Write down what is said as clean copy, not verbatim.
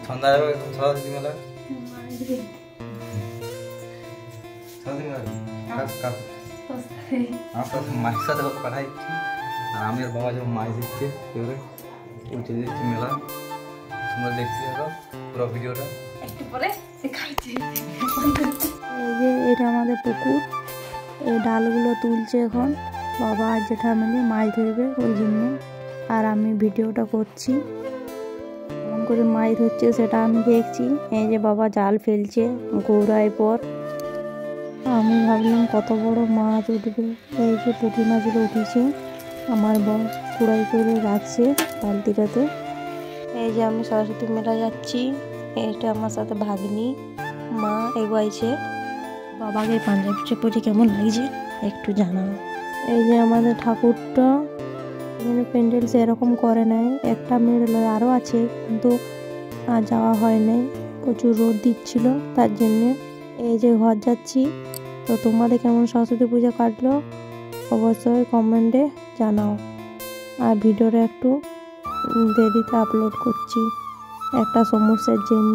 সন্ধ্যা যাবে এখন সরস্বতী মেলা মায়ের সাথে পাঠাই আর আমি আর বাবা যখন মাছ দিচ্ছে এবারে উঠে দিচ্ছি মেলা তোমরা দেখছি পুরো ভিডিওটা একটু পরে দেখাচ্ছি। এই যে এটা আমাদের পুকুর, এই ডালগুলো তুলছে এখন বাবা আর জেঠা মিলে মাছ ধরবে ওই জন্য, আর আমি ভিডিওটা করছি। কেমন করে মাছ ধরছে সেটা আমি দেখছি। এই যে বাবা জাল ফেলছে গৌরায় পর, আমি ভাবলাম কত বড় মাছ উঠবে। এই যে পুঁটি মাছগুলো উঠেছে, আমার বর কুড়াই করে রাখছে বালতিটাতে। এই যে আমি সরস্বতী মেলা যাচ্ছি, এটা আমার সাথে ভাগ্নি মা এগোয়াইছে। বাবাকে পাঞ্জাবিটা পরে কেমন লাগছে একটু জানাও। এই যে আমাদের ঠাকুরটা এখানে প্যান্ডেল সেরকম করে নাই, একটা মেয়ের আরও আছে কিন্তু আর যাওয়া হয় নাই, প্রচুর রোদ দিচ্ছিল তার জন্যে। এই যে ঘর যাচ্ছি। তো তোমাদের কেমন সরস্বতী পূজা কাটলো অবশ্যই কমেন্টে জানাও। আর ভিডিওটা একটু দেরিতে আপলোড করছি একটা সমস্যার জন্য।